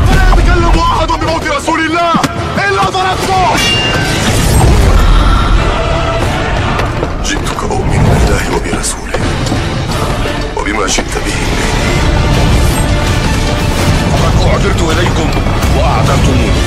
فلا يتكلم أحد بموت رسول الله إلا ضربته. جئتك أؤمن بالله وبرسوله وبما شئت به فقد أعذرت إليكم وأعذرتموني.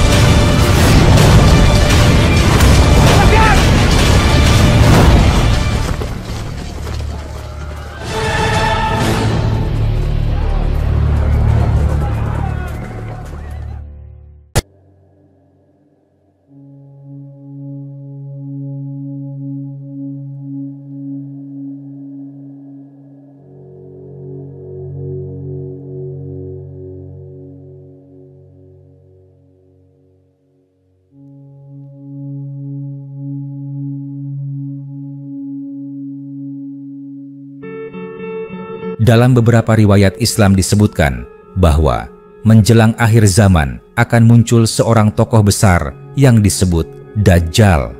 Dalam beberapa riwayat Islam disebutkan bahwa menjelang akhir zaman akan muncul seorang tokoh besar yang disebut Dajjal.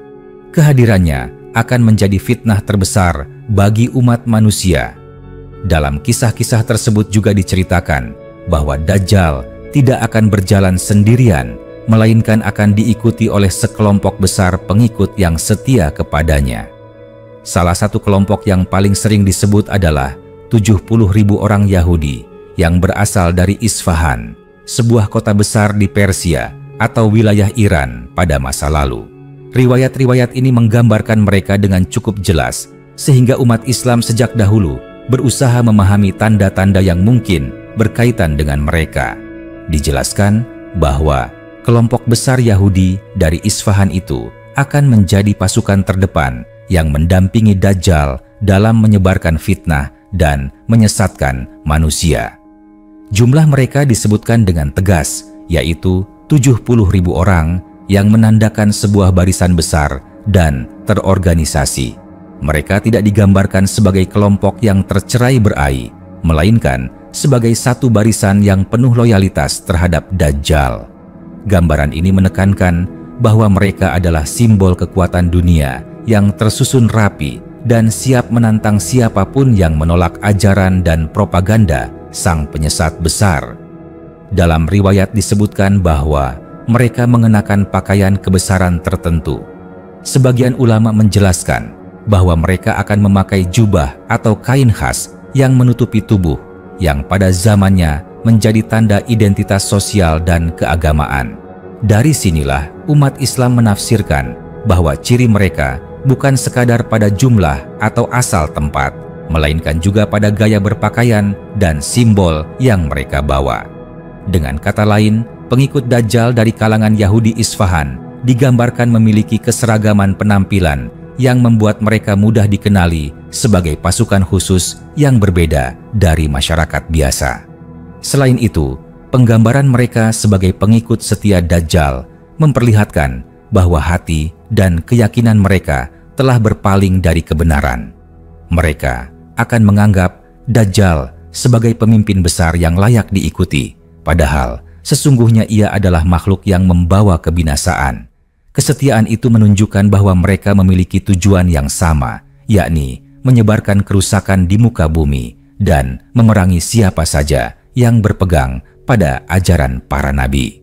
Kehadirannya akan menjadi fitnah terbesar bagi umat manusia. Dalam kisah-kisah tersebut juga diceritakan bahwa Dajjal tidak akan berjalan sendirian, melainkan akan diikuti oleh sekelompok besar pengikut yang setia kepadanya. Salah satu kelompok yang paling sering disebut adalah 70.000 orang Yahudi yang berasal dari Isfahan, sebuah kota besar di Persia atau wilayah Iran pada masa lalu. Riwayat-riwayat ini menggambarkan mereka dengan cukup jelas, sehingga umat Islam sejak dahulu berusaha memahami tanda-tanda yang mungkin berkaitan dengan mereka. Dijelaskan bahwa kelompok besar Yahudi dari Isfahan itu akan menjadi pasukan terdepan yang mendampingi Dajjal dalam menyebarkan fitnah dan menyesatkan manusia. Jumlah mereka disebutkan dengan tegas, yaitu 70.000 orang yang menandakan sebuah barisan besar dan terorganisasi. Mereka tidak digambarkan sebagai kelompok yang tercerai-berai, melainkan sebagai satu barisan yang penuh loyalitas terhadap Dajjal. Gambaran ini menekankan bahwa mereka adalah simbol kekuatan dunia yang tersusun rapi dan siap menantang siapapun yang menolak ajaran dan propaganda sang penyesat besar. Dalam riwayat disebutkan bahwa mereka mengenakan pakaian kebesaran tertentu. Sebagian ulama menjelaskan bahwa mereka akan memakai jubah atau kain khas yang menutupi tubuh, yang pada zamannya menjadi tanda identitas sosial dan keagamaan. Dari sinilah umat Islam menafsirkan bahwa ciri mereka bukan sekadar pada jumlah atau asal tempat, melainkan juga pada gaya berpakaian dan simbol yang mereka bawa. Dengan kata lain, pengikut Dajjal dari kalangan Yahudi Isfahan digambarkan memiliki keseragaman penampilan yang membuat mereka mudah dikenali sebagai pasukan khusus yang berbeda dari masyarakat biasa. Selain itu, penggambaran mereka sebagai pengikut setia Dajjal memperlihatkan bahwa hati dan keyakinan mereka telah berpaling dari kebenaran. Mereka akan menganggap Dajjal sebagai pemimpin besar yang layak diikuti, padahal sesungguhnya ia adalah makhluk yang membawa kebinasaan. Kesetiaan itu menunjukkan bahwa mereka memiliki tujuan yang sama, yakni menyebarkan kerusakan di muka bumi dan memerangi siapa saja yang berpegang pada ajaran para nabi.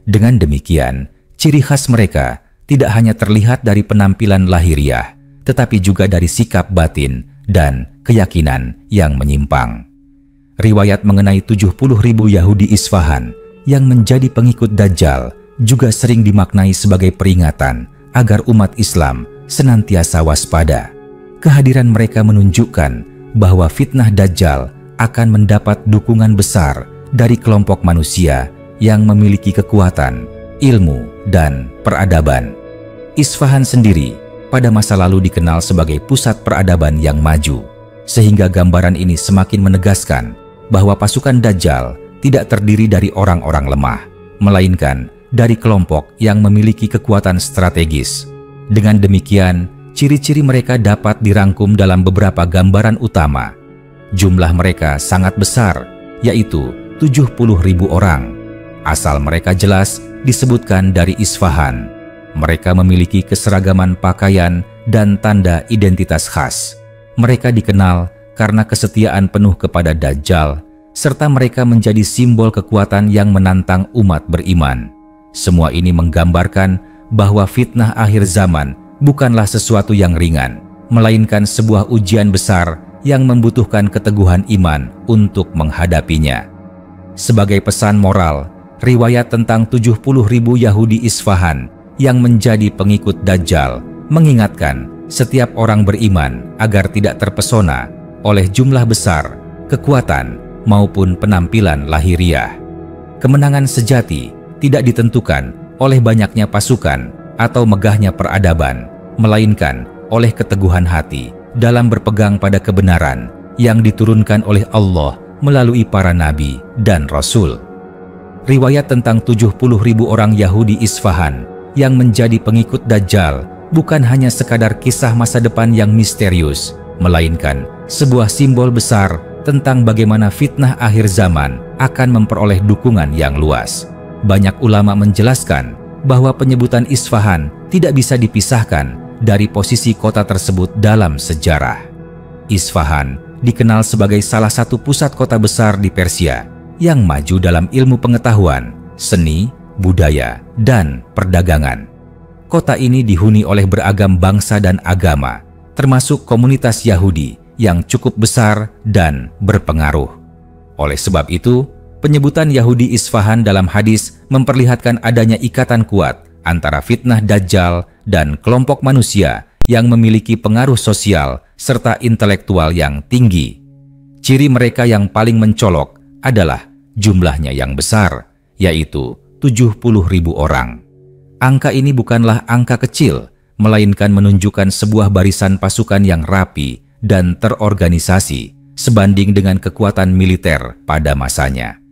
Dengan demikian, ciri khas mereka tidak hanya terlihat dari penampilan lahiriah, tetapi juga dari sikap batin dan keyakinan yang menyimpang. Riwayat mengenai 70.000 Yahudi Isfahan yang menjadi pengikut Dajjal juga sering dimaknai sebagai peringatan agar umat Islam senantiasa waspada. Kehadiran mereka menunjukkan bahwa fitnah Dajjal akan mendapat dukungan besar dari kelompok manusia yang memiliki kekuatan, ilmu, dan peradaban. Isfahan sendiri pada masa lalu dikenal sebagai pusat peradaban yang maju, sehingga gambaran ini semakin menegaskan bahwa pasukan Dajjal tidak terdiri dari orang-orang lemah, melainkan dari kelompok yang memiliki kekuatan strategis. Dengan demikian, ciri-ciri mereka dapat dirangkum dalam beberapa gambaran utama. Jumlah mereka sangat besar, yaitu 70.000 orang. Asal mereka jelas disebutkan dari Isfahan. Mereka memiliki keseragaman pakaian dan tanda identitas khas. Mereka dikenal karena kesetiaan penuh kepada Dajjal serta mereka menjadi simbol kekuatan yang menantang umat beriman. Semua ini menggambarkan bahwa fitnah akhir zaman bukanlah sesuatu yang ringan, melainkan sebuah ujian besar yang membutuhkan keteguhan iman untuk menghadapinya. Sebagai pesan moral, riwayat tentang 70.000 Yahudi Isfahan yang menjadi pengikut Dajjal mengingatkan setiap orang beriman agar tidak terpesona oleh jumlah besar, kekuatan, maupun penampilan lahiriah. Kemenangan sejati tidak ditentukan oleh banyaknya pasukan atau megahnya peradaban, melainkan oleh keteguhan hati dalam berpegang pada kebenaran yang diturunkan oleh Allah melalui para nabi dan rasul. Riwayat tentang 70.000 orang Yahudi Isfahan yang menjadi pengikut Dajjal bukan hanya sekadar kisah masa depan yang misterius, melainkan sebuah simbol besar tentang bagaimana fitnah akhir zaman akan memperoleh dukungan yang luas. Banyak ulama menjelaskan bahwa penyebutan Isfahan tidak bisa dipisahkan dari posisi kota tersebut dalam sejarah. Isfahan dikenal sebagai salah satu pusat kota besar di Persia yang maju dalam ilmu pengetahuan, seni, budaya, dan perdagangan. Kota ini dihuni oleh beragam bangsa dan agama, termasuk komunitas Yahudi yang cukup besar dan berpengaruh. Oleh sebab itu, penyebutan Yahudi Isfahan dalam hadis memperlihatkan adanya ikatan kuat antara fitnah Dajjal dan kelompok manusia yang memiliki pengaruh sosial serta intelektual yang tinggi. Ciri mereka yang paling mencolok adalah jumlahnya yang besar, yaitu 70.000 orang. Angka ini bukanlah angka kecil, melainkan menunjukkan sebuah barisan pasukan yang rapi dan terorganisasi sebanding dengan kekuatan militer pada masanya.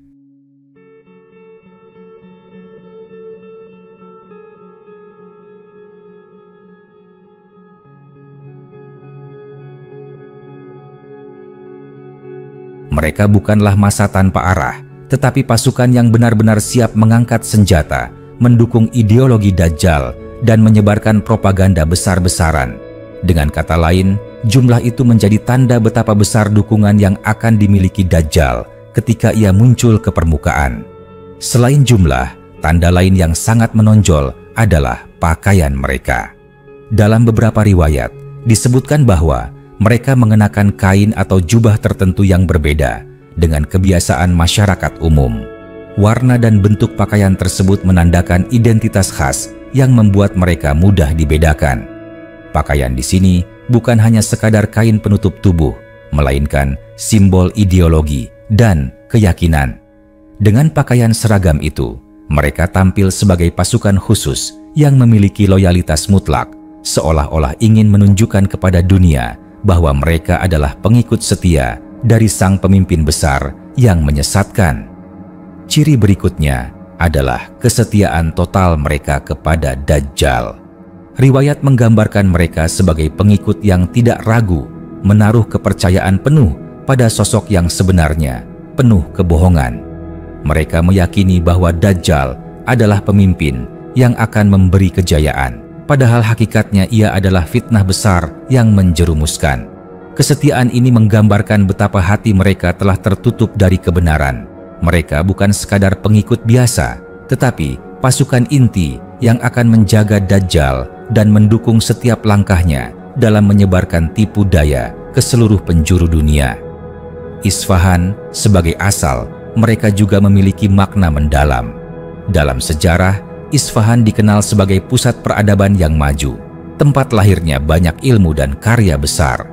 Mereka bukanlah massa tanpa arah, tetapi pasukan yang benar-benar siap mengangkat senjata, mendukung ideologi Dajjal, dan menyebarkan propaganda besar-besaran. Dengan kata lain, jumlah itu menjadi tanda betapa besar dukungan yang akan dimiliki Dajjal ketika ia muncul ke permukaan. Selain jumlah, tanda lain yang sangat menonjol adalah pakaian mereka. Dalam beberapa riwayat, disebutkan bahwa mereka mengenakan kain atau jubah tertentu yang berbeda dengan kebiasaan masyarakat umum. Warna dan bentuk pakaian tersebut menandakan identitas khas yang membuat mereka mudah dibedakan. Pakaian di sini bukan hanya sekadar kain penutup tubuh, melainkan simbol ideologi dan keyakinan. Dengan pakaian seragam itu, mereka tampil sebagai pasukan khusus yang memiliki loyalitas mutlak, seolah-olah ingin menunjukkan kepada dunia bahwa mereka adalah pengikut setia dari sang pemimpin besar yang menyesatkan. Ciri berikutnya adalah kesetiaan total mereka kepada Dajjal. Riwayat menggambarkan mereka sebagai pengikut yang tidak ragu, menaruh kepercayaan penuh pada sosok yang sebenarnya penuh kebohongan. Mereka meyakini bahwa Dajjal adalah pemimpin yang akan memberi kejayaan, padahal hakikatnya ia adalah fitnah besar yang menjerumuskan. Kesetiaan ini menggambarkan betapa hati mereka telah tertutup dari kebenaran. Mereka bukan sekadar pengikut biasa, tetapi pasukan inti yang akan menjaga Dajjal dan mendukung setiap langkahnya dalam menyebarkan tipu daya ke seluruh penjuru dunia. Isfahan sebagai asal, mereka juga memiliki makna mendalam. Dalam sejarah, Isfahan dikenal sebagai pusat peradaban yang maju, tempat lahirnya banyak ilmu dan karya besar.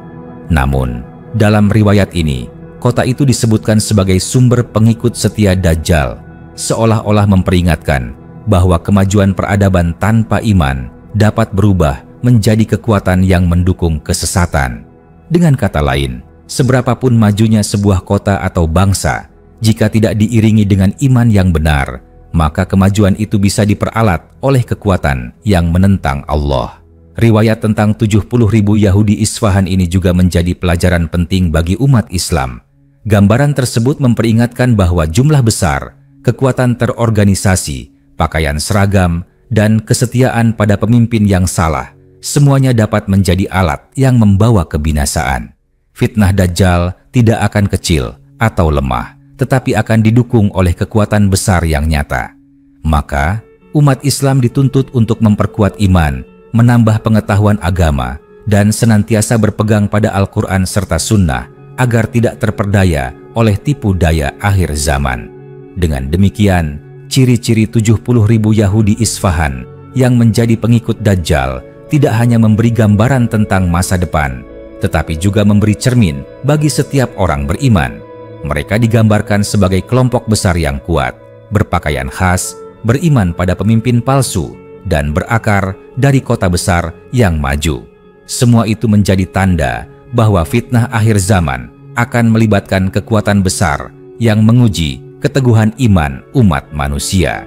Namun, dalam riwayat ini, kota itu disebutkan sebagai sumber pengikut setia Dajjal, seolah-olah memperingatkan bahwa kemajuan peradaban tanpa iman dapat berubah menjadi kekuatan yang mendukung kesesatan. Dengan kata lain, seberapapun majunya sebuah kota atau bangsa, jika tidak diiringi dengan iman yang benar, maka kemajuan itu bisa diperalat oleh kekuatan yang menentang Allah. Riwayat tentang 70.000 Yahudi Isfahan ini juga menjadi pelajaran penting bagi umat Islam. Gambaran tersebut memperingatkan bahwa jumlah besar, kekuatan terorganisasi, pakaian seragam, dan kesetiaan pada pemimpin yang salah, semuanya dapat menjadi alat yang membawa kebinasaan. Fitnah Dajjal tidak akan kecil atau lemah, tetapi akan didukung oleh kekuatan besar yang nyata. Maka, umat Islam dituntut untuk memperkuat iman, menambah pengetahuan agama, dan senantiasa berpegang pada Al-Quran serta Sunnah agar tidak terperdaya oleh tipu daya akhir zaman. Dengan demikian, ciri-ciri 70.000 Yahudi Isfahan yang menjadi pengikut Dajjal tidak hanya memberi gambaran tentang masa depan, tetapi juga memberi cermin bagi setiap orang beriman. Mereka digambarkan sebagai kelompok besar yang kuat, berpakaian khas, beriman pada pemimpin palsu, dan berakar dari kota besar yang maju. Semua itu menjadi tanda bahwa fitnah akhir zaman akan melibatkan kekuatan besar yang menguji keteguhan iman umat manusia.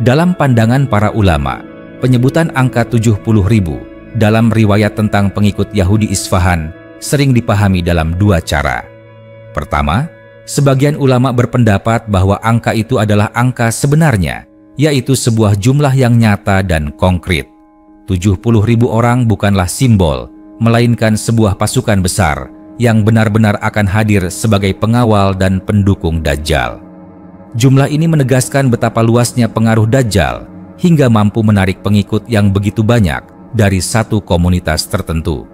Dalam pandangan para ulama, penyebutan angka 70.000 dalam riwayat tentang pengikut Yahudi Isfahan sering dipahami dalam dua cara. Pertama, sebagian ulama berpendapat bahwa angka itu adalah angka sebenarnya, yaitu sebuah jumlah yang nyata dan konkret. 70.000 orang bukanlah simbol, melainkan sebuah pasukan besar yang benar-benar akan hadir sebagai pengawal dan pendukung Dajjal. Jumlah ini menegaskan betapa luasnya pengaruh Dajjal hingga mampu menarik pengikut yang begitu banyak dari satu komunitas tertentu.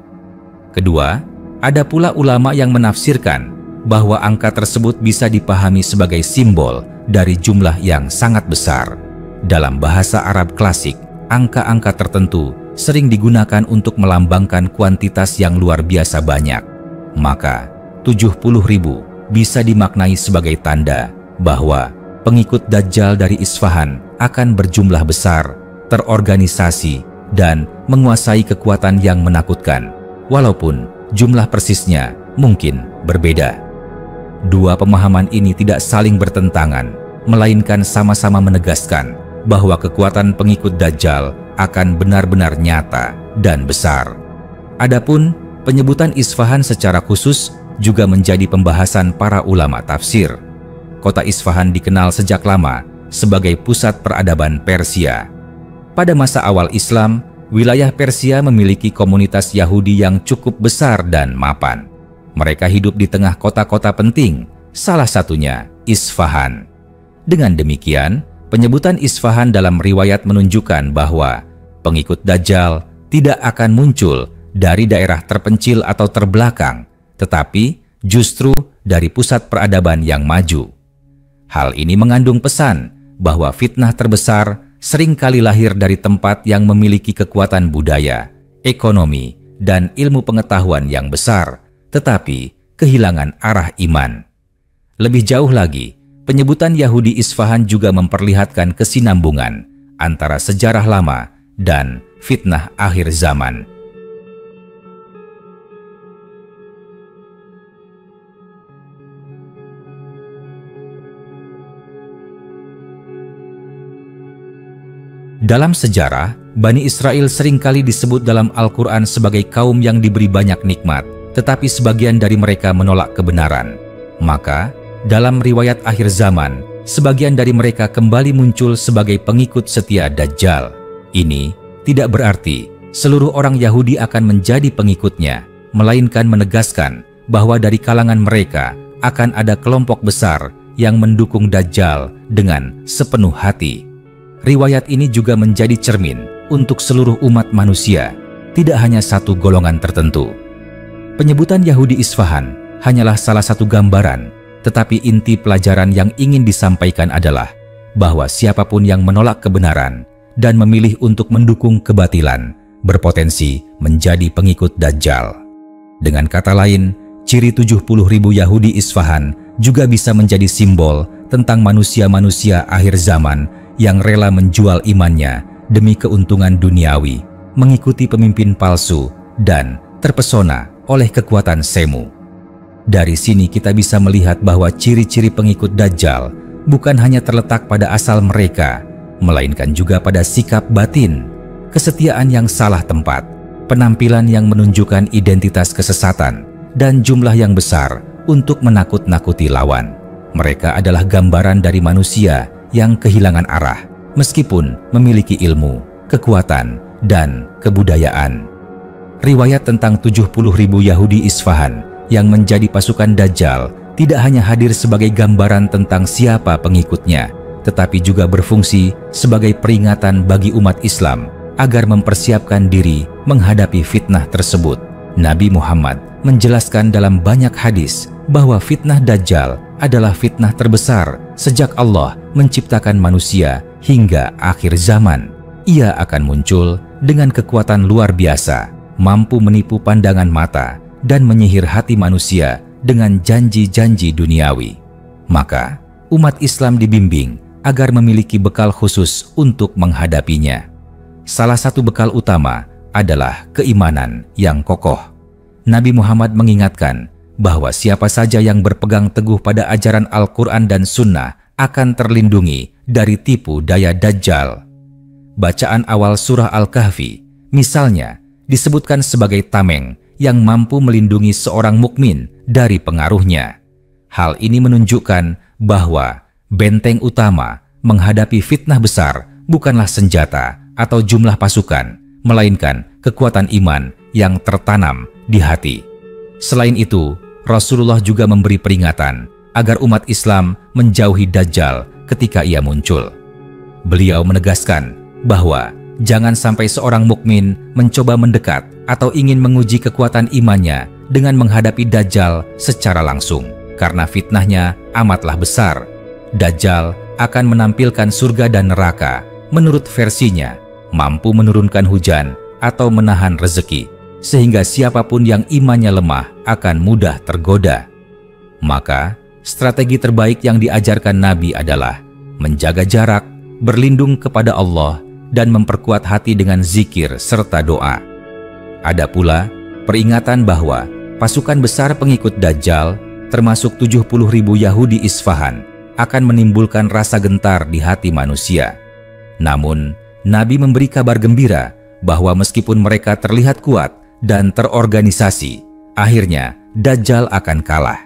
Kedua, ada pula ulama yang menafsirkan bahwa angka tersebut bisa dipahami sebagai simbol dari jumlah yang sangat besar. Dalam bahasa Arab klasik, angka-angka tertentu sering digunakan untuk melambangkan kuantitas yang luar biasa banyak. Maka, 70.000 bisa dimaknai sebagai tanda bahwa pengikut Dajjal dari Isfahan akan berjumlah besar, terorganisasi, dan menguasai kekuatan yang menakutkan, walaupun jumlah persisnya mungkin berbeda. Dua pemahaman ini tidak saling bertentangan, melainkan sama-sama menegaskan bahwa kekuatan pengikut Dajjal akan benar-benar nyata dan besar. Adapun penyebutan Isfahan secara khusus juga menjadi pembahasan para ulama tafsir. Kota Isfahan dikenal sejak lama sebagai pusat peradaban Persia. Pada masa awal Islam, wilayah Persia memiliki komunitas Yahudi yang cukup besar dan mapan. Mereka hidup di tengah kota-kota penting, salah satunya Isfahan. Dengan demikian, penyebutan Isfahan dalam riwayat menunjukkan bahwa pengikut Dajjal tidak akan muncul dari daerah terpencil atau terbelakang, tetapi justru dari pusat peradaban yang maju. Hal ini mengandung pesan bahwa fitnah terbesar seringkali lahir dari tempat yang memiliki kekuatan budaya, ekonomi, dan ilmu pengetahuan yang besar, tetapi kehilangan arah iman. Lebih jauh lagi, penyebutan Yahudi Isfahan juga memperlihatkan kesinambungan antara sejarah lama dan fitnah akhir zaman. Dalam sejarah, Bani Israel seringkali disebut dalam Al-Quran sebagai kaum yang diberi banyak nikmat, tetapi sebagian dari mereka menolak kebenaran. Maka, dalam riwayat akhir zaman, sebagian dari mereka kembali muncul sebagai pengikut setia Dajjal. Ini tidak berarti seluruh orang Yahudi akan menjadi pengikutnya, melainkan menegaskan bahwa dari kalangan mereka akan ada kelompok besar yang mendukung Dajjal dengan sepenuh hati. Riwayat ini juga menjadi cermin untuk seluruh umat manusia, tidak hanya satu golongan tertentu. Penyebutan Yahudi Isfahan hanyalah salah satu gambaran, tetapi inti pelajaran yang ingin disampaikan adalah bahwa siapapun yang menolak kebenaran dan memilih untuk mendukung kebatilan berpotensi menjadi pengikut Dajjal. Dengan kata lain, ciri 70.000 Yahudi Isfahan juga bisa menjadi simbol tentang manusia-manusia akhir zaman yang rela menjual imannya demi keuntungan duniawi, mengikuti pemimpin palsu, dan terpesona oleh kekuatan semu. Dari sini kita bisa melihat bahwa ciri-ciri pengikut Dajjal bukan hanya terletak pada asal mereka, melainkan juga pada sikap batin, kesetiaan yang salah tempat, penampilan yang menunjukkan identitas kesesatan, dan jumlah yang besar untuk menakut-nakuti lawan. Mereka adalah gambaran dari manusia yang kehilangan arah, meskipun memiliki ilmu, kekuatan, dan kebudayaan. Riwayat tentang 70.000 Yahudi Isfahan yang menjadi pasukan Dajjal tidak hanya hadir sebagai gambaran tentang siapa pengikutnya, tetapi juga berfungsi sebagai peringatan bagi umat Islam agar mempersiapkan diri menghadapi fitnah tersebut. Nabi Muhammad menjelaskan dalam banyak hadis bahwa fitnah Dajjal adalah fitnah terbesar sejak Allah menciptakan manusia hingga akhir zaman. Ia akan muncul dengan kekuatan luar biasa, mampu menipu pandangan mata dan menyihir hati manusia dengan janji-janji duniawi. Maka, umat Islam dibimbing agar memiliki bekal khusus untuk menghadapinya. Salah satu bekal utama adalah keimanan yang kokoh. Nabi Muhammad mengingatkan bahwa siapa saja yang berpegang teguh pada ajaran Al-Quran dan Sunnah akan terlindungi dari tipu daya Dajjal. Bacaan awal surah Al-Kahfi, misalnya, disebutkan sebagai tameng yang mampu melindungi seorang mukmin dari pengaruhnya. Hal ini menunjukkan bahwa benteng utama menghadapi fitnah besar bukanlah senjata atau jumlah pasukan, melainkan kekuatan iman yang tertanam di hati. Selain itu, Rasulullah juga memberi peringatan agar umat Islam menjauhi Dajjal ketika ia muncul. Beliau menegaskan bahwa jangan sampai seorang mukmin mencoba mendekat atau ingin menguji kekuatan imannya dengan menghadapi Dajjal secara langsung, karena fitnahnya amatlah besar. Dajjal akan menampilkan surga dan neraka menurut versinya, mampu menurunkan hujan atau menahan rezeki, sehingga siapapun yang imannya lemah akan mudah tergoda. Maka, strategi terbaik yang diajarkan Nabi adalah menjaga jarak, berlindung kepada Allah, dan memperkuat hati dengan zikir serta doa. Ada pula peringatan bahwa pasukan besar pengikut Dajjal, termasuk 70.000 Yahudi Isfahan, akan menimbulkan rasa gentar di hati manusia. Namun, Nabi memberi kabar gembira bahwa meskipun mereka terlihat kuat dan terorganisasi, akhirnya Dajjal akan kalah.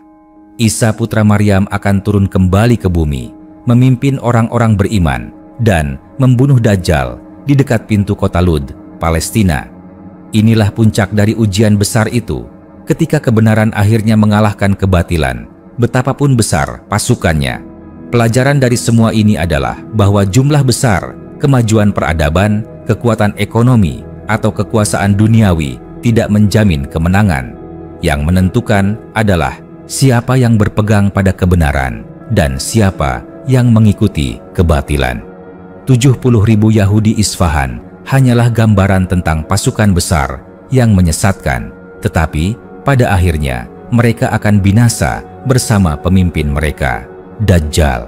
Isa putra Maryam akan turun kembali ke bumi, memimpin orang-orang beriman, dan membunuh Dajjal di dekat pintu kota Lud, Palestina. Inilah puncak dari ujian besar itu, ketika kebenaran akhirnya mengalahkan kebatilan, betapapun besar pasukannya. Pelajaran dari semua ini adalah bahwa jumlah besar, kemajuan peradaban, kekuatan ekonomi, atau kekuasaan duniawi tidak menjamin kemenangan. Yang menentukan adalah siapa yang berpegang pada kebenaran dan siapa yang mengikuti kebatilan. 70.000 Yahudi Isfahan hanyalah gambaran tentang pasukan besar yang menyesatkan, tetapi pada akhirnya mereka akan binasa bersama pemimpin mereka, Dajjal.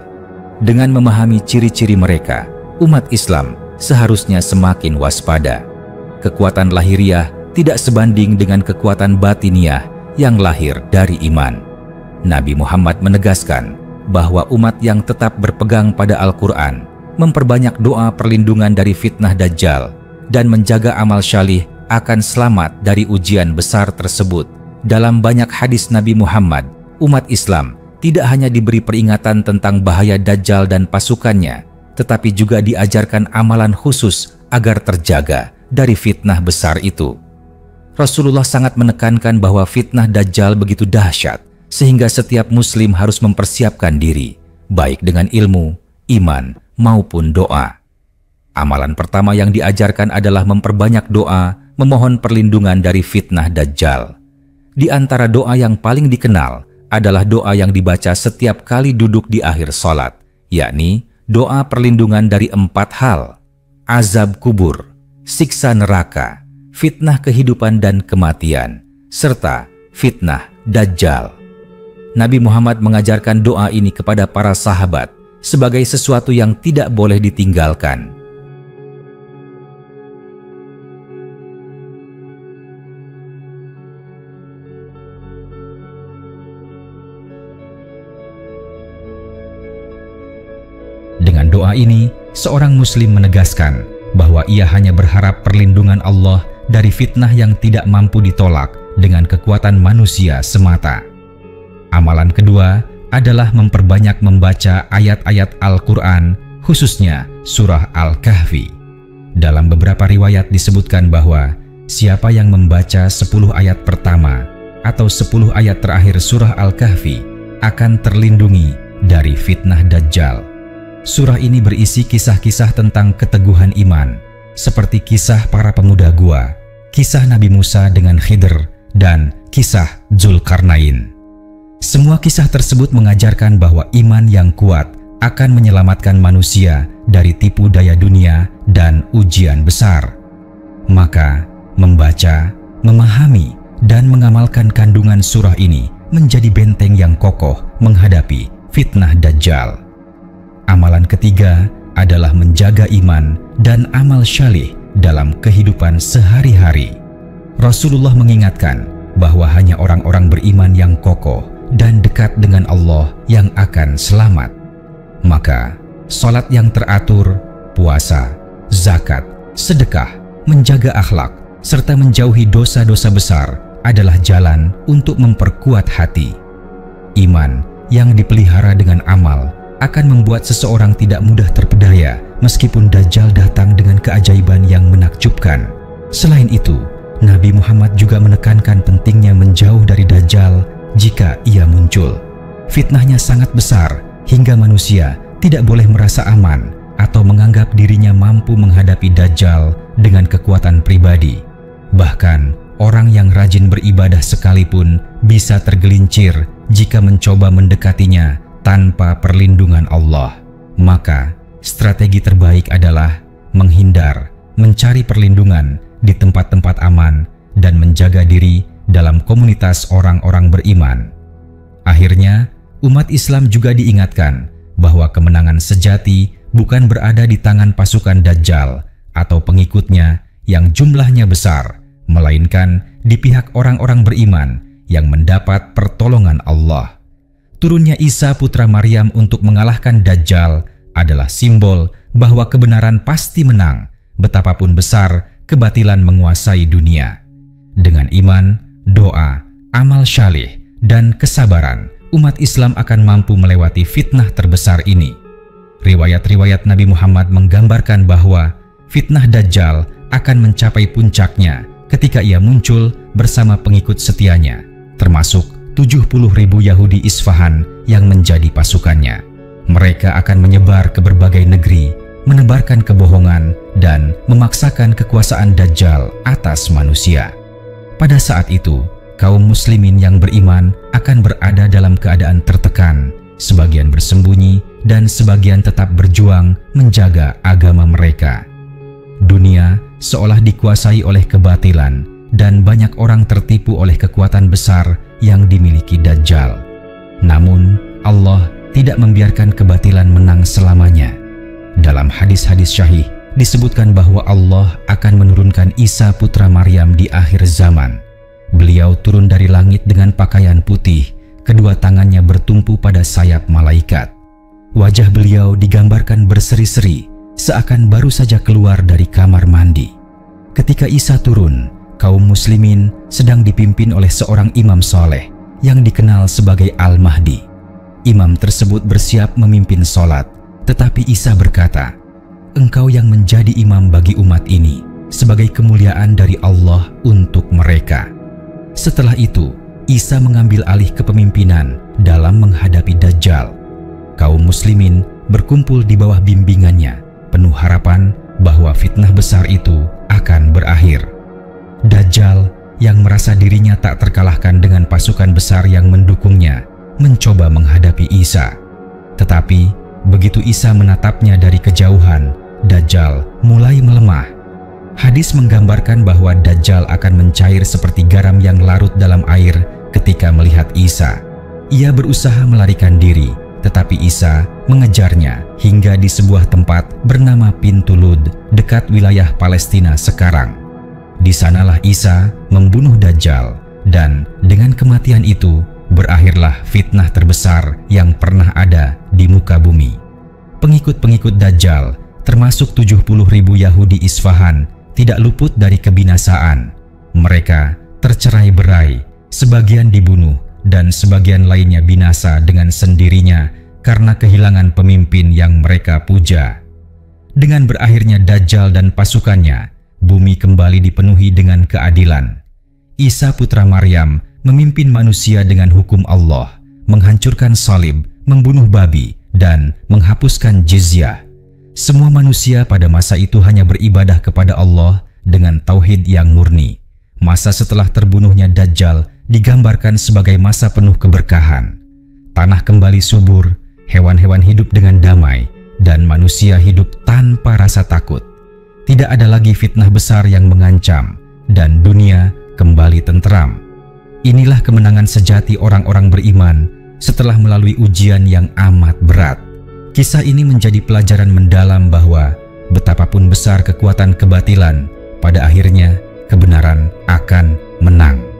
Dengan memahami ciri-ciri mereka, umat Islam seharusnya semakin waspada. Kekuatan lahiriah tidak sebanding dengan kekuatan batiniah yang lahir dari iman. Nabi Muhammad menegaskan bahwa umat yang tetap berpegang pada Al-Quran, memperbanyak doa perlindungan dari fitnah Dajjal, dan menjaga amal syalih akan selamat dari ujian besar tersebut. Dalam banyak hadis Nabi Muhammad, umat Islam tidak hanya diberi peringatan tentang bahaya Dajjal dan pasukannya, tetapi juga diajarkan amalan khusus agar terjaga dari fitnah besar itu. Rasulullah sangat menekankan bahwa fitnah Dajjal begitu dahsyat, sehingga setiap muslim harus mempersiapkan diri, baik dengan ilmu, iman, maupun doa. Amalan pertama yang diajarkan adalah memperbanyak doa, memohon perlindungan dari fitnah Dajjal. Di antara doa yang paling dikenal adalah doa yang dibaca setiap kali duduk di akhir sholat, yakni doa perlindungan dari 4 hal: azab kubur, siksa neraka, fitnah kehidupan dan kematian, serta fitnah Dajjal. Nabi Muhammad mengajarkan doa ini kepada para sahabat sebagai sesuatu yang tidak boleh ditinggalkan. Dengan doa ini, seorang muslim menegaskan bahwa ia hanya berharap perlindungan Allah dari fitnah yang tidak mampu ditolak dengan kekuatan manusia semata. Amalan kedua adalah memperbanyak membaca ayat-ayat Al-Quran, khususnya surah Al-Kahfi. Dalam beberapa riwayat disebutkan bahwa siapa yang membaca 10 ayat pertama atau 10 ayat terakhir surah Al-Kahfi, akan terlindungi dari fitnah Dajjal. Surah ini berisi kisah-kisah tentang keteguhan iman, seperti kisah para pemuda gua, kisah Nabi Musa dengan Khidr, dan kisah Zulkarnain. Semua kisah tersebut mengajarkan bahwa iman yang kuat akan menyelamatkan manusia dari tipu daya dunia dan ujian besar. Maka, membaca, memahami, dan mengamalkan kandungan surah ini menjadi benteng yang kokoh menghadapi fitnah Dajjal. Amalan ketiga adalah menjaga iman dan amal syalih dalam kehidupan sehari-hari. Rasulullah mengingatkan bahwa hanya orang-orang beriman yang kokoh dan dekat dengan Allah yang akan selamat. Maka, salat yang teratur, puasa, zakat, sedekah, menjaga akhlak, serta menjauhi dosa-dosa besar adalah jalan untuk memperkuat hati. Iman yang dipelihara dengan amal akan membuat seseorang tidak mudah terpedaya meskipun Dajjal datang dengan keajaiban yang menakjubkan. Selain itu, Nabi Muhammad juga menekankan pentingnya menjauh dari Dajjal jika ia muncul. Fitnahnya sangat besar hingga manusia tidak boleh merasa aman atau menganggap dirinya mampu menghadapi Dajjal dengan kekuatan pribadi. Bahkan, orang yang rajin beribadah sekalipun bisa tergelincir jika mencoba mendekatinya tanpa perlindungan Allah. Maka, strategi terbaik adalah menghindar, mencari perlindungan di tempat-tempat aman, dan menjaga diri dalam komunitas orang-orang beriman. Akhirnya, umat Islam juga diingatkan bahwa kemenangan sejati bukan berada di tangan pasukan Dajjal atau pengikutnya yang jumlahnya besar, melainkan di pihak orang-orang beriman yang mendapat pertolongan Allah. Turunnya Isa putra Maryam untuk mengalahkan Dajjal adalah simbol bahwa kebenaran pasti menang, betapapun besar kebatilan menguasai dunia. Dengan iman, doa, amal syalih, dan kesabaran, umat Islam akan mampu melewati fitnah terbesar ini. Riwayat-riwayat Nabi Muhammad menggambarkan bahwa fitnah Dajjal akan mencapai puncaknya ketika ia muncul bersama pengikut setianya, termasuk 70.000 Yahudi Isfahan yang menjadi pasukannya. Mereka akan menyebar ke berbagai negeri, menebarkan kebohongan, dan memaksakan kekuasaan Dajjal atas manusia. Pada saat itu, kaum muslimin yang beriman akan berada dalam keadaan tertekan, sebagian bersembunyi dan sebagian tetap berjuang menjaga agama mereka. Dunia seolah dikuasai oleh kebatilan dan banyak orang tertipu oleh kekuatan besar yang dimiliki Dajjal. Namun, Allah tidak membiarkan kebatilan menang selamanya. Dalam hadis-hadis syahih disebutkan bahwa Allah akan menurunkan Isa putra Maryam di akhir zaman. Beliau turun dari langit dengan pakaian putih, kedua tangannya bertumpu pada sayap malaikat. Wajah beliau digambarkan berseri-seri, seakan baru saja keluar dari kamar mandi. Ketika Isa turun, kaum muslimin sedang dipimpin oleh seorang imam soleh yang dikenal sebagai Al-Mahdi. Imam tersebut bersiap memimpin sholat, tetapi Isa berkata, "Engkau yang menjadi imam bagi umat ini sebagai kemuliaan dari Allah untuk mereka." Setelah itu, Isa mengambil alih kepemimpinan dalam menghadapi Dajjal. Kaum muslimin berkumpul di bawah bimbingannya, penuh harapan bahwa fitnah besar itu akan berakhir. Dajjal yang merasa dirinya tak terkalahkan dengan pasukan besar yang mendukungnya mencoba menghadapi Isa. Tetapi begitu Isa menatapnya dari kejauhan, Dajjal mulai melemah. Hadis menggambarkan bahwa Dajjal akan mencair seperti garam yang larut dalam air ketika melihat Isa. Ia berusaha melarikan diri, tetapi Isa mengejarnya hingga di sebuah tempat bernama Pintu Lud dekat wilayah Palestina sekarang. Di sanalah Isa membunuh Dajjal, dan dengan kematian itu berakhirlah fitnah terbesar yang pernah ada di muka bumi. Pengikut-pengikut Dajjal, termasuk 70.000 Yahudi Isfahan, tidak luput dari kebinasaan. Mereka tercerai-berai, sebagian dibunuh, dan sebagian lainnya binasa dengan sendirinya karena kehilangan pemimpin yang mereka puja. Dengan berakhirnya Dajjal dan pasukannya, bumi kembali dipenuhi dengan keadilan. Isa putra Maryam memimpin manusia dengan hukum Allah, menghancurkan salib, membunuh babi, dan menghapuskan jizyah. Semua manusia pada masa itu hanya beribadah kepada Allah dengan tauhid yang murni. Masa setelah terbunuhnya Dajjal digambarkan sebagai masa penuh keberkahan. Tanah kembali subur, hewan-hewan hidup dengan damai, dan manusia hidup tanpa rasa takut. Tidak ada lagi fitnah besar yang mengancam, dan dunia kembali tentram. Inilah kemenangan sejati orang-orang beriman setelah melalui ujian yang amat berat. Kisah ini menjadi pelajaran mendalam bahwa betapapun besar kekuatan kebatilan, pada akhirnya kebenaran akan menang.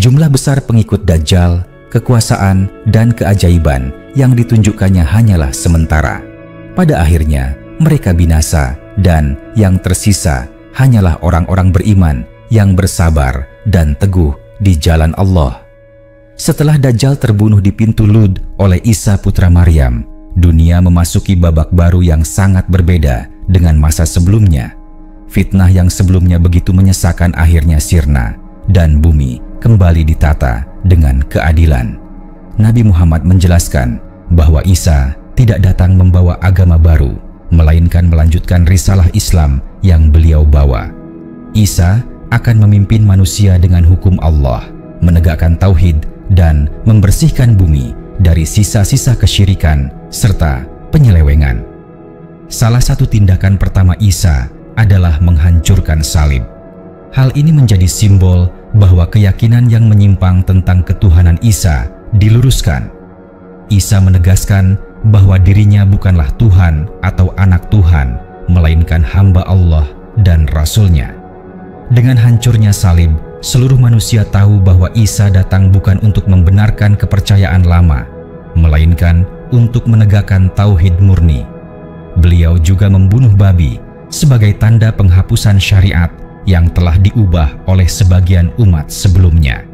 Jumlah besar pengikut Dajjal, kekuasaan, dan keajaiban yang ditunjukkannya hanyalah sementara. Pada akhirnya, mereka binasa, dan yang tersisa hanyalah orang-orang beriman yang bersabar dan teguh di jalan Allah. Setelah Dajjal terbunuh di pintu Lud oleh Isa putra Maryam, dunia memasuki babak baru yang sangat berbeda dengan masa sebelumnya. Fitnah yang sebelumnya begitu menyesakan akhirnya sirna, dan bumi kembali ditata dengan keadilan. Nabi Muhammad menjelaskan bahwa Isa tidak datang membawa agama baru, melainkan melanjutkan risalah Islam yang beliau bawa. Isa akan memimpin manusia dengan hukum Allah, menegakkan tauhid, dan membersihkan bumi dari sisa-sisa kesyirikan serta penyelewengan. Salah satu tindakan pertama Isa adalah menghancurkan salib. Hal ini menjadi simbol bahwa keyakinan yang menyimpang tentang ketuhanan Isa diluruskan. Isa menegaskan bahwa dirinya bukanlah Tuhan atau anak Tuhan, melainkan hamba Allah dan Rasul-Nya. Dengan hancurnya salib, seluruh manusia tahu bahwa Isa datang bukan untuk membenarkan kepercayaan lama, melainkan untuk menegakkan tauhid murni. Beliau juga membunuh babi sebagai tanda penghapusan syariat yang telah diubah oleh sebagian umat sebelumnya.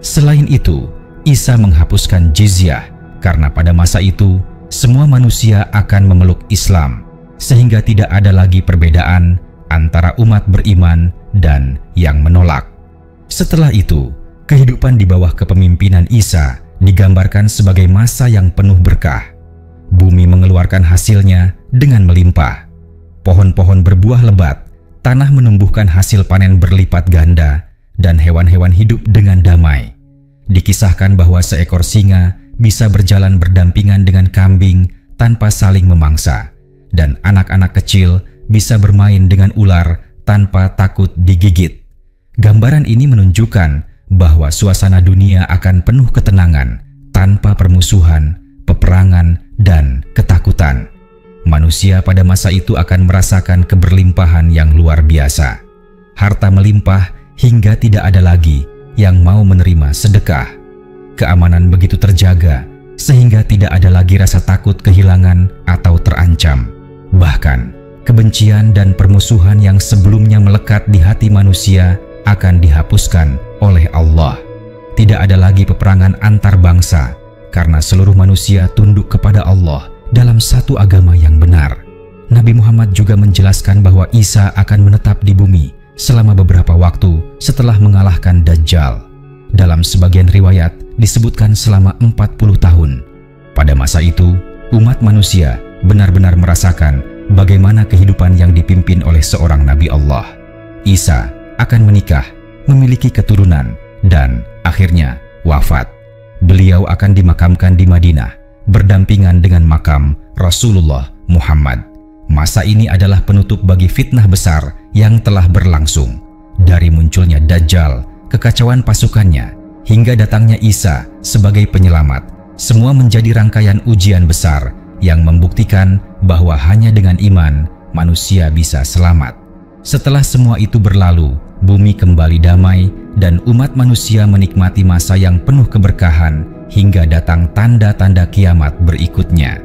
Selain itu, Isa menghapuskan jizyah karena pada masa itu semua manusia akan memeluk Islam, sehingga tidak ada lagi perbedaan antara umat beriman dan yang menolak. Setelah itu, kehidupan di bawah kepemimpinan Isa digambarkan sebagai masa yang penuh berkah. Bumi mengeluarkan hasilnya dengan melimpah. Pohon-pohon berbuah lebat, tanah menumbuhkan hasil panen berlipat ganda, dan hewan-hewan hidup dengan damai. Dikisahkan bahwa seekor singa bisa berjalan berdampingan dengan kambing tanpa saling memangsa, dan anak-anak kecil bisa bermain dengan ular tanpa takut digigit. Gambaran ini menunjukkan bahwa suasana dunia akan penuh ketenangan tanpa permusuhan, peperangan, dan ketakutan. Manusia pada masa itu akan merasakan keberlimpahan yang luar biasa. Harta melimpah hingga tidak ada lagi yang mau menerima sedekah. Keamanan begitu terjaga sehingga tidak ada lagi rasa takut kehilangan atau terancam. Bahkan, kebencian dan permusuhan yang sebelumnya melekat di hati manusia akan dihapuskan oleh Allah. Tidak ada lagi peperangan antar bangsa karena seluruh manusia tunduk kepada Allah dalam satu agama yang benar. Nabi Muhammad juga menjelaskan bahwa Isa akan menetap di bumi selama beberapa waktu setelah mengalahkan Dajjal. Dalam sebagian riwayat disebutkan selama 40 tahun. Pada masa itu, umat manusia benar-benar merasakan bagaimana kehidupan yang dipimpin oleh seorang Nabi Allah. Isa akan menikah, memiliki keturunan, dan akhirnya wafat. Beliau akan dimakamkan di Madinah, berdampingan dengan makam Rasulullah Muhammad. Masa ini adalah penutup bagi fitnah besar yang telah berlangsung. Dari munculnya Dajjal, kekacauan pasukannya, hingga datangnya Isa sebagai penyelamat, semua menjadi rangkaian ujian besar yang membuktikan bahwa hanya dengan iman manusia bisa selamat. Setelah semua itu berlalu, bumi kembali damai dan umat manusia menikmati masa yang penuh keberkahan hingga datang tanda-tanda kiamat berikutnya.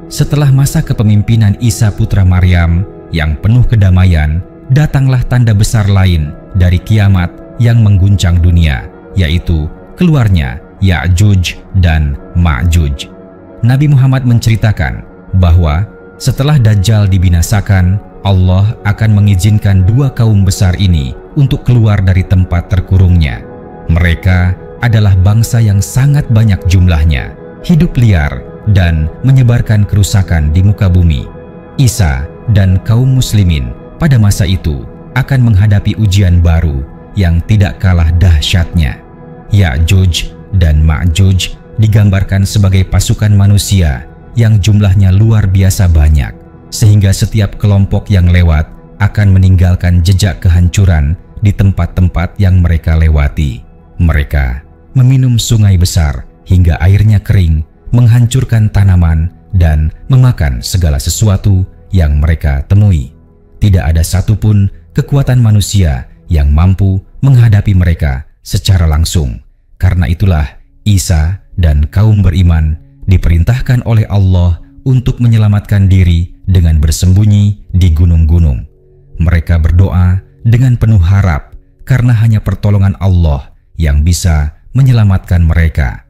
Setelah masa kepemimpinan Isa putra Maryam yang penuh kedamaian, datanglah tanda besar lain dari kiamat yang mengguncang dunia, yaitu keluarnya Ya'juj dan Ma'juj. Nabi Muhammad menceritakan bahwa setelah Dajjal dibinasakan, Allah akan mengizinkan dua kaum besar ini untuk keluar dari tempat terkurungnya. Mereka adalah bangsa yang sangat banyak jumlahnya, hidup liar, dan menyebarkan kerusakan di muka bumi. Isa dan kaum muslimin pada masa itu akan menghadapi ujian baru yang tidak kalah dahsyatnya. Ya'juj dan Ma'juj digambarkan sebagai pasukan manusia yang jumlahnya luar biasa banyak, sehingga setiap kelompok yang lewat akan meninggalkan jejak kehancuran di tempat-tempat yang mereka lewati. Mereka meminum sungai besar hingga airnya kering, menghancurkan tanaman, dan memakan segala sesuatu yang mereka temui. Tidak ada satupun kekuatan manusia yang mampu menghadapi mereka secara langsung. Karena itulah Isa dan kaum beriman diperintahkan oleh Allah untuk menyelamatkan diri dengan bersembunyi di gunung-gunung. Mereka berdoa dengan penuh harap karena hanya pertolongan Allah yang bisa menyelamatkan mereka.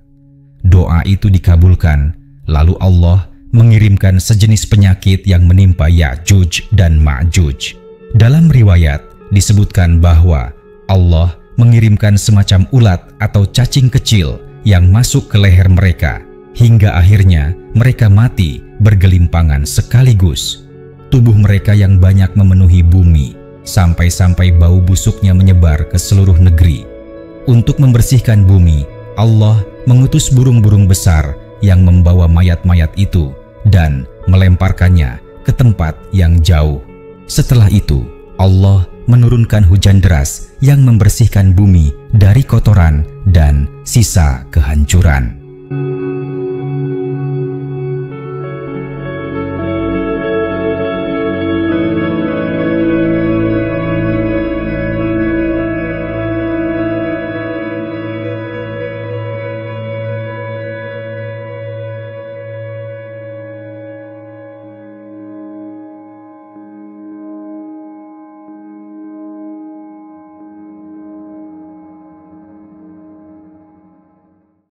Doa itu dikabulkan, lalu Allah mengirimkan sejenis penyakit yang menimpa Ya'juj dan Ma'juj. Dalam riwayat disebutkan bahwa Allah mengirimkan semacam ulat atau cacing kecil yang masuk ke leher mereka, hingga akhirnya mereka mati bergelimpangan sekaligus. Tubuh mereka yang banyak memenuhi bumi, sampai-sampai bau busuknya menyebar ke seluruh negeri. Untuk membersihkan bumi, Allah mengutus burung-burung besar yang membawa mayat-mayat itu dan melemparkannya ke tempat yang jauh. Setelah itu, Allah menurunkan hujan deras yang membersihkan bumi dari kotoran dan sisa kehancuran.